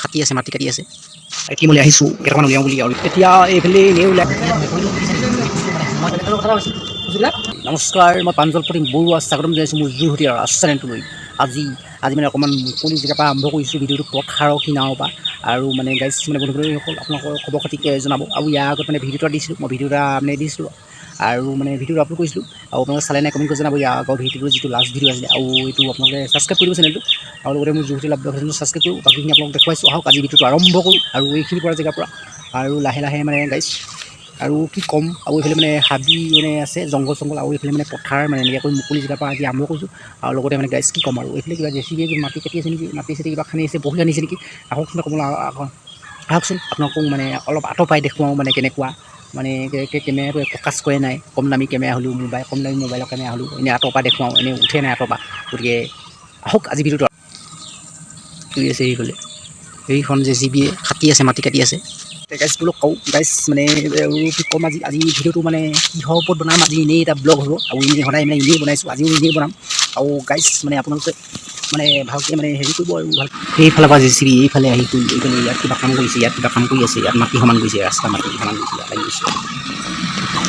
কাটি আছে মাটি কাটি আছে কি মই আহিছোঁ কেইটামান উলিয়াওঁ বুলি আৰু এতিয়া এইফালে এনেই ওলাই নমস্কাৰ মই প্ৰাঞ্জল প্ৰতিম বৰুৱা স্বাগতম জনাইছোঁ মোৰ জুহতীয়া ৰাজ চেনেলটোলৈ আজি মানে অকণমান মুকলি জেগাৰ পৰা আৰম্ভ কৰিছোঁ ভিডিঅ'টো পথাৰৰ কিনাৰৰ পৰা আৰু মানে গাইজ মানে বন্ধুসকল আপোনালোকৰ খবৰ খাতি জনাব আৰু ইয়াৰ আগত মানে ভিডিঅ' এটা দিছিলোঁ মই ভিডিঅ' এটা মানে দিছিলোঁ আৰু মানে ভিডিঅ'টো আপলোড কৰিছিলোঁ আৰু আপোনালোকে চালে নাই কমেণ্ট কৰি জনাব ইয়াৰ আগৰ ভিডিঅ'টো যিটো লাষ্ট ভিডিঅ' আছিলে আৰু এইটো আপোনালোকে ছাবস্ক্ৰাইব কৰিব চেনেলটো আৰু লগতে মোৰ জুহতীয়া লাভ চেনেলটো ছাবস্ক্ৰাইব কৰোঁ বাকীখিনি আপোনালোকক দেখুৱাইছোঁ আহক আজি ভিডিঅ'টো আৰম্ভ কৰোঁ আৰু এইখিনি পৰা জেগাৰ পৰা আৰু লাহে লাহে মানে গাইজ আৰু কি ক'ম আৰু এইফালে মানে হাবি মানে আছে জংঘল চংঘল আৰু এইফালে মানে পথাৰ মানে এনেকৈ মুকলি জেগাৰ পৰা আজি আৰম্ভ কৰিছোঁ আৰু লগতে মানে গাইজ কি ক'ম আৰু এইফালে কিবা জেচিবিয়ে মাটি কাটি আছে নেকি মাটি চাটি কিবা খানি আছে বহি আনিছে নেকি আহকচোন ক'বলৈ আহকচোন আপোনালোকক মানে অলপ আঁতৰ পৰাই দেখুৱাওঁ মানে কেনেকুৱা মানে কেমেৰাটো ফ'কাছ কৰে নাই কম দামী কেমেৰা হ'লেও কম দামী মোবাইলৰ কেমেৰা হ'লেও এনেই আঁতৰ পৰা দেখুৱাওঁ এনেই উঠে নাই আঁতৰ পৰা গতিকে আহক আজি ভিডিঅ'টো কৰি আছে এইফালে সেইখন জেচিবিয়ে কাটি আছে মাটি কাটি আছে গাইজ বোলো কওঁ গাইজ মানে কি ক'ম আজি ভিডিঅ'টো মানে কিহৰ ওপৰত বনাম আজি এনেই এটা ব্লগ হ'ব আৰু এনেই সদায় মানে এনেই বনাইছোঁ আজিও এনেই বনাম আৰু গাইজ মানে আপোনালোকে মানে ভালকৈ মানে হেৰি কৰিব আৰু ভাল সেইফালৰ পৰা জেচিবি এইফালে আহি কৰি এইফালে ইয়াত কিবা কাম কৰিছে ইয়াত কিবা কাম কৰি আছে ইয়াত মাটি সমান কৰিছে ৰাস্তা মাটি সমান কৰিছে ইয়াত লাগি গৈছে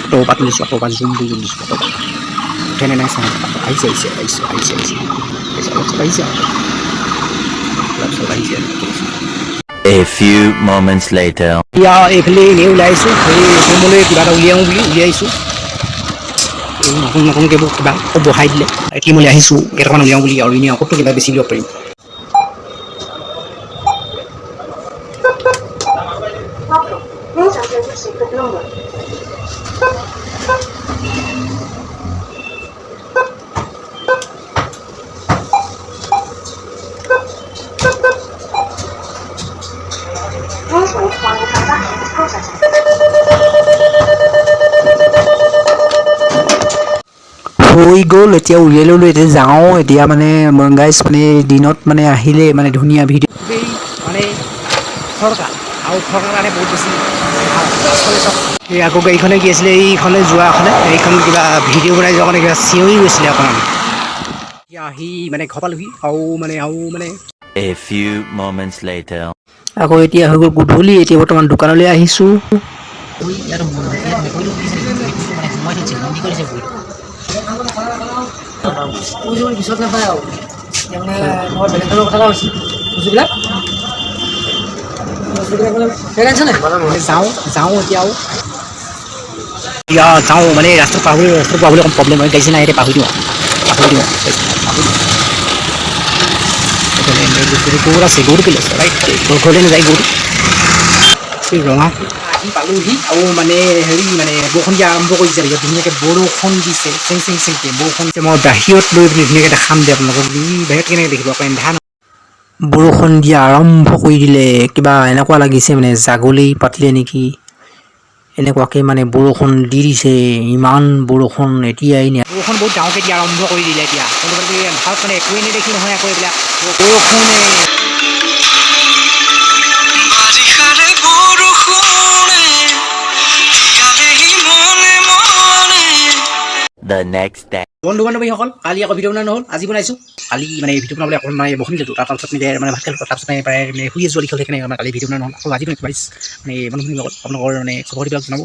আঁতৰ পৰা তুলিছোঁ আঁতৰ পৰা জুম কৰি দিছোঁ আঁতৰ পৰা উঠেনে নাই চাওঁ আহিছে অলপ আহিছে A few moments later. এতিয়া এইফালে এনেই ওলাইছোঁ সেই ৰুমলৈ কিবা এটা উলিয়াওঁ বুলি উলিয়াইছোঁ নতুনকৈ কিবা বহাই দিলে কি মই আহিছোঁ কেইটামান উলিয়াওঁ বুলি আৰু এনেই আকৌ কিবা বেছি দিব পাৰিম হৈ গ'ল এতিয়া উলিয়াই ল'লোঁ এতিয়া যাওঁ এতিয়া মানে গাইজ মানে দিনত মানে আহিলে মানে ধুনীয়া ভিডিঅ' মানে ফৰকা আৰু ফৰকাৰ কাৰণে বহুত বেছি এই আকৌ গাড়ীখনে কি আছিলে এইখনে যোৱাখনে এইখন কিবা ভিডিঅ' বনাই যোৱা কাৰণে কিবা চিঞৰি গৈছিলে অকণমান এতিয়া আহি মানে ঘৰ পালোহি আৰু মানে A few moments later. আকৌ এতিয়া হৈ গ'ল গধূলি এতিয়া বৰ্তমান দোকানলৈ আহিছোঁ পিছত নাপায় আৰু মই বেলেগ কথা কৈছোঁ বস্তুবিলাক যাওঁ এতিয়াও যাওঁ মানে ৰাস্তাত পাহৰি অকণ প্ৰব্লেম হয় গাড়ী নাই এতিয়া পাহৰি দিওঁ গৌৰ আছে গৌৰ কেলে আছে ৰাইট ঘৰলৈ নাযায় গৌৰ ৰঙা আহি পালোহি আৰু মানে হেৰি মানে বৰষুণ দিয়া আৰম্ভ কৰিছে ধুনীয়াকৈ বৰষুণ দিছে চেংকে বৰষুণ দিছে মই বাহিৰত লৈ পিনি ধুনীয়াকৈ দেখাম দে আপোনালোকক বাহিৰত কেনেকৈ দেখিব পাৰিম ধান বৰষুণ দিয়া আৰম্ভ কৰি দিলে কিবা এনেকুৱা লাগিছে মানে জাগলি পাতিলে নেকি এনেকুৱাকৈ মানে বৰষুণ দি দিছে ইমান বৰষুণ এতিয়াই বৰষুণ বহুত ডাঙৰকৈ দিয়া আৰম্ভ কৰি দিলে এতিয়া ভাৰত মানে একোৱেই নেদেখি নহয় আকৌ এইবিলাক বৰষুণে The next day. বন্ধু বান্ধৱীসকল কালি আকৌ ভিডিঅ' বনোৱা নহ'ল আজি বনাইছোঁ কালি মানে ভিডিঅ' বনাবলৈ অকণমান মানে বহি দিলোঁ তাৰপাছত মানে ভাত খালোঁ তাৰপাছত প্ৰায় মানে শুই আছোঁ লিখি সেইকাৰণে আমাৰ কালি ভিডিঅ' বনোৱা নহ'ল আকৌ আজি মানে মানে বন্ধুখিনিৰ লগত আপোনালোকৰ মানে খবৰবিলাক জনাব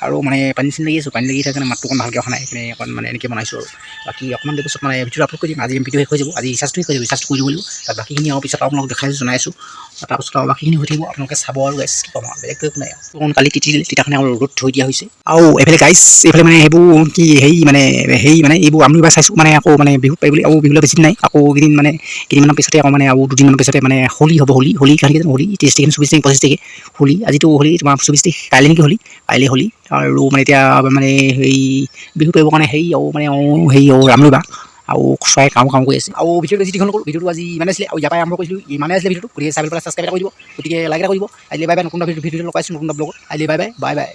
আৰু মানে পানী লাগি আছোঁ পানী লাগি থাকে কাৰণে মাতটো অকণ ভালকৈ অহা নাই সেইকাৰণে অকণ মানে এনেকৈ বনাইছোঁ আৰু বাকী অকণমান দেৰি পিছত মানে ভিডিঅ'টো আপলোড কৰি দিম আজি ভিডিঅ' শেষ হৈ যাব আজি ৰিচাৰ্জটো শেষ হৈ যাব ৰিচাৰ্জটো কৰি দিব লাগিব তাত বাকীখিনি আৰু পিছত আপোনালোকক দেখাইছোঁ জনাইছোঁ তাৰপাছত আৰু বাকীখিনি হৈ থাকিব আপোনালোকে চাব আৰু গাইছ কি ক'ম আৰু বেলেগটো একো নাই অকণ কালি তিতিলে তিতাখনে আৰু ৰ'দ থৈ দিয়া হৈছে আৰু এইফালে গাইছ এইফালে মানে সেইবোৰ কি হেৰি মানে এইবোৰ আমি এবাৰ চাইছোঁ মানে আকৌ মানে বিহু পাই বুলি আৰু বিহুলৈ বেছি নাই আকৌ কেইদিনমানৰ পিছতে আকৌ মানে আৰু দুদিনমানৰ পিছতে মানে হোলী হ'ব হোলী কাৰণে হোলী 30 তাৰিখ 24 তাৰিখ 25 তাৰিখে হোলী আজিতো হোলী তোমাৰ 24 তাৰিখ কাইলৈ নেকি কাইলৈ হোলী আৰু মানে এতিয়া মানে হেৰি বিহু পাৰিবৰ কাৰণে হেৰি আৰু ৰামলুবা আৰু চৰাই কাম কৰি আছে আৰু ভিডিঅ'টো বেছি দীঘল নকৰোঁ ভিডিঅ'টো আজি ইমানে আছিলে আৰু ইয়াৰ পৰাই আৰম্ভ কৰিছিলোঁ ইমানে আছিলে ভিডিঅ'টো গতিকে চাই পেলাই ছাবস্ক্ৰাইব এটা কৰি দিব গতিকে লাইক এটা কৰি দিব আজিলৈ বাই বাই নতুন ভিডিঅ' লগাইছোঁ নতুন ব্লগত আজিলৈ বাই বাই